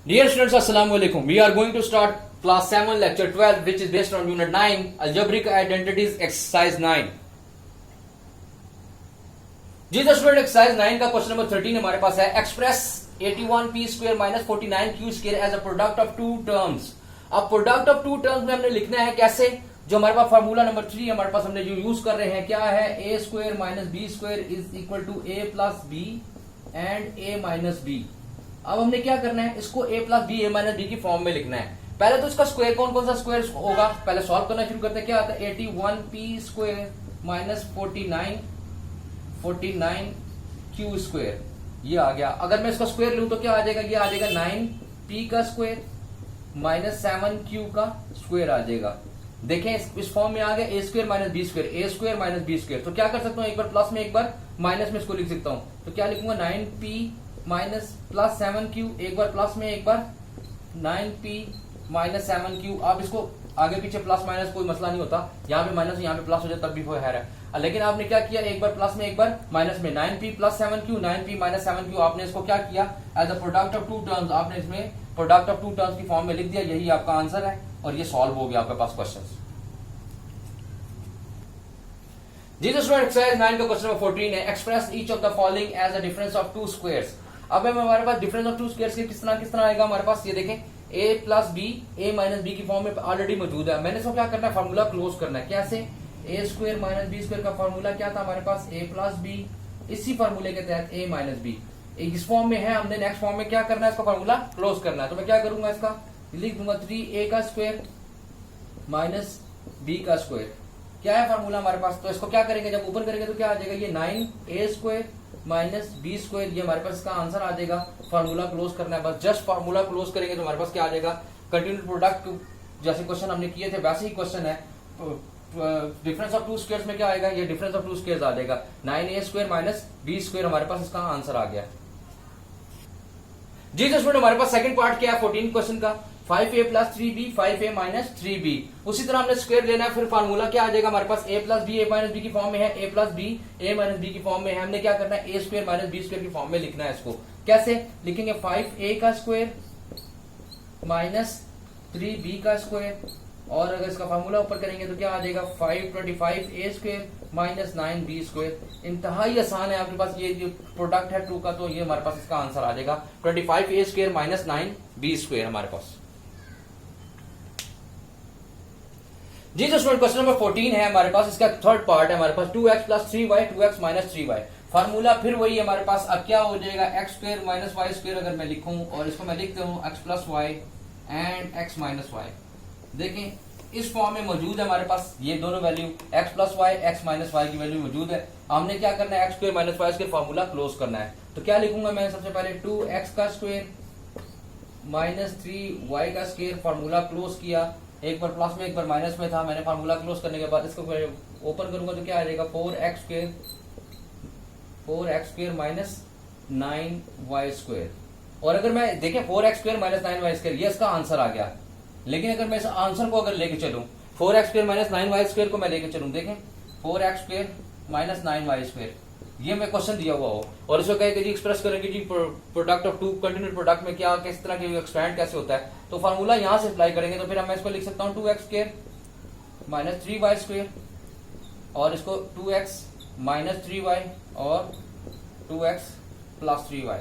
Dear students, Assalamu alaikum. We are going to start class 7 lecture 12 which is based on unit 9 Algebraic identities exercise 9. जी तो student exercise 9 का question number 13 हमारे पास है express 81p square minus 49q square as a product of two terms. अब product of two terms में हमने लिखना है कैसे, जो हमारे पास फार्मूला नंबर 3 हमारे पास हमने जो यूज कर रहे हैं क्या है, a square minus B square is equal to a plus b and a minus b. अब हमने क्या करना है, इसको a plus b a minus b की फॉर्म में लिखना है। पहले तो इसका स्क्वायर कौन कौन सा स्क्वायर होगा पहले सॉल्व करना शुरू करते हैं। क्या आता है 81p square minus 49q square, ये आ गया। अगर मैं इसका स्क्वायर लूं तो क्या आ जाएगा, ये आ जाएगा 9p का स्क्वायर माइनस 7q का स्क्वायर आ जाएगा। देखें इस फॉर्म में आ गया a square minus B square, a square minus B square. तो क्या कर सकता हूं, एक बार प्लस में एक बार माइनस में इसको लिख सकता हूं। तो क्या लिखूंगा 9p माइनस प्लस 7q, एक बार प्लस में एक बार 9p माइनस 7q। आप इसको आगे पीछे प्लस माइनस कोई मसला नहीं होता, यहाँ पे माइनस यहाँ पे प्लस हो जाए तब भी वो है। लेकिन आपने क्या किया, एक बार प्लस में एक बार माइनस में 9p plus 7q 9p minus 7q। आपने इसको क्या किया as a product of two terms, आपने इसमें प्रोडक्ट ऑफ टू टर्म्स की फॉर्म में लिख दिया। यही आपका आंसर है और ये सॉल्व हो गया आपके पास क्वेश्चन। जी तो स्टूडेंट एक्सरसाइज 9 का क्वेश्चन नंबर 14 है express each of the following as a difference of two squares. अब हमारे पास डिफरेंस ऑफ टू स्क्वायर्स किस तरह आएगा हमारे पास, ये देखें a plus b a minus b की फॉर्म में ऑलरेडी मौजूद है। मैंने इसको क्या करना है, फार्मूला क्लोज करना है। कैसे, a square minus B square का फार्मूला क्या था हमारे पास, a प्लस बी, इसी फार्मूले के तहत a माइनस बी इस फॉर्म में है। हमने नेक्स्ट फॉर्म में क्या करना है, इसका फार्मूला क्लोज करना है। तो मैं क्या करूंगा, इसका लिख दूंगा 3a का स्क्वायर माइनस b का स्क्वायर। क्या है फार्मूला हमारे पास, तो इसको क्या करेंगे, जब ऊपर करेंगे तो क्या आ जाएगा, ये 9a square minus B square, ये हमारे पास इसका आंसर आ जाएगा। फार्मूला क्लोज करना है बस, जस्ट फार्मूला क्लोज करेंगे तो हमारे पास क्या आ जाएगा, कंटिन्यूड प्रोडक्ट जैसे क्वेश्चन हमने किए थे वैसे ही क्वेश्चन है। डिफरेंस ऑफ टू स्क्वायर्स में क्या आएगा, ये डिफरेंस ऑफ टू स्क्वायर्स आ जाएगा 9a square minus B square, हमारे पास इसका आंसर आ गया। जी स्टूडेंट हमारे पास सेकंड पार्ट क्या है 14 क्वेश्चन का, 5a plus 3b 5a minus 3b। उसी तरह हमने स्क्वायर लेना है, फिर फार्मूला क्या आ जाएगा हमारे पास, a plus b a minus b की फॉर्म में है, a plus b a minus b की फॉर्म में है। हमने क्या करना है, a square minus B square की फॉर्म में लिखना है। इसको कैसे लिखेंगे, 5a का स्क्वायर माइनस 3b का स्क्वायर, और अगर इसका फार्मूला ऊपर करेंगे तो क्या आ जाएगा 525a square minus 9b square. इंतहाई आसान है, आपके पास ये जो प्रोडक्ट है टू का, तो ये हमारे पास इसका आंसर आ जाएगा 25a square minus 9b square हमारे पास। जी तो स्टूडेंट क्वेश्चन नंबर 14 है हमारे पास, इसका थर्ड पार्ट है हमारे पास 2x plus 3y 2x minus 3y। Formula फिर वही है हमारे पास। अब क्या हो जाएगा, x square minus Y square अगर मैं लिखूं और इसको मैं लिखता हूं x plus y and x minus y. देखें इस फॉर्म में मौजूद है हमारे पास ये दोनों value, x plus y x minus y की वैल्यू मौजूद है। हमने क्या करना है, x square minus Y square formula close करना है। तो क्या लिखूंगा मैं, सबसे पहले 2x का स्क्वायर माइनस 3y का स्क्वायर, फार्मूला क्लोज किया। एक बार प्लस में एक बार माइनस में था, मैंने फार्मूला क्लोज करने के बाद इसको ओपन करूंगा तो क्या आ जाएगा 4x square minus 9y square. और अगर मैं देखें 4x square minus 9y square, ये इसका आंसर आ गया। लेकिन अगर मैं इस आंसर को अगर लेके चलूं 4x square minus 9y square को मैं लेके चलूं, देखें 4x square minus 9y square, ये मैं क्वेश्चन दिया हुआ हो और इसको कहे कि जी एक्सप्रेस करेंगे G product of two continued product में क्या किस तरह के एक्सपेंड कैसे होता है, तो फार्मूला यहां से अप्लाई करेंगे। तो फिर मैं इसको लिख सकता हूं 2x square minus 3y square, और इसको 2x माइनस 3y और 2x प्लस 3y।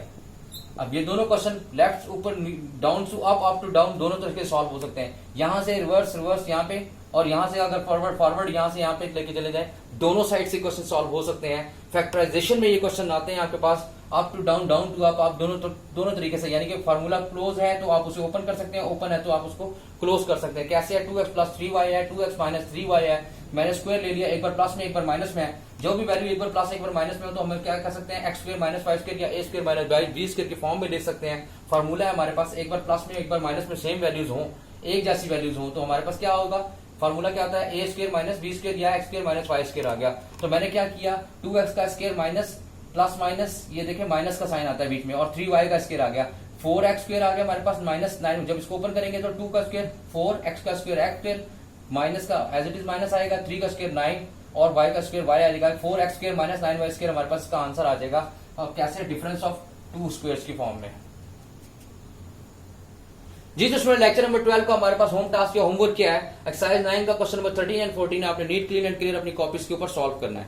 अब ये दोनों क्वेश्चन लेफ्ट ऊपर down to up to down दोनों तरह के सॉल्व हो सकते हैं। यहां से रिवर्स रिवर्स यहाँ पे, और यहां से अगर फॉरवर्ड फॉरवर्ड यहां से यहाँ पे लेके चले जाए, दोनों साइड से क्वेश्चन सॉल्व हो सकते हैं। फैक्टराइजेशन में ये क्वेश्चन आते हैं आपके पास up to down down to up, आप दोनों तरीके से, यानी कि फार्मूला क्लोज है तो आप उसे ओपन कर सकते हैं, ओपन है तो आप उसको क्लोज कर सकते हैं। कैसे है, 2x प्लस 3y है, 2x माइनस 3y है, मैंने स्क्वायर ले लिया, एक बार प्लस में एक बार माइनस में है। जो भी वैल्यू एक बार प्लस एक बार माइनस में हो तो हम क्या कर सकते हैं, x स्क्वायर माइनस 5 स्क्वायर या a square minus b square की फॉर्म में लिख सकते हैं। फार्मूला है हमारे पास, एक बार प्लस में एक बार माइनस में सेम वैल्यूज हो, एक जैसी वैल्यूज हो, तो हमारे पास क्या होगा, फार्मूला क्या आता है, a square minus B square या x square minus Y square आ गया। तो मैंने क्या किया, 2x का स्क्वायर माइनस प्लस माइनस, ये देखें माइनस का साइन आता है बीच में, और 3y का स्क्वायर आ गया, 4x स्क्वायर आ गया हमारे पास माइनस 9। जब इसको ओपन करेंगे तो 2 का स्क्वायर 4x का स्क्वायर x स्क्वायर माइनस का एज इट इज माइनस आएगा, 3 का स्क्वायर 9 और y का स्क्वायर y आ जाएगा, 4x square minus 9y square हमारे पास इसका आंसर आ जाएगा। और कैसे, डिफरेंस ऑफ टू स्क्वायर्स की फॉर्म में। जी तो स्टूडेंट लेक्चर नंबर 12 का हमारे पास होम टास्क या होमवर्क क्या है, एक्सरसाइज 9 का क्वेश्चन नंबर 13 एंड 14 आपने नीट क्लीन एंड क्लियर अपनी कॉपीज के ऊपर सॉल्व करना है।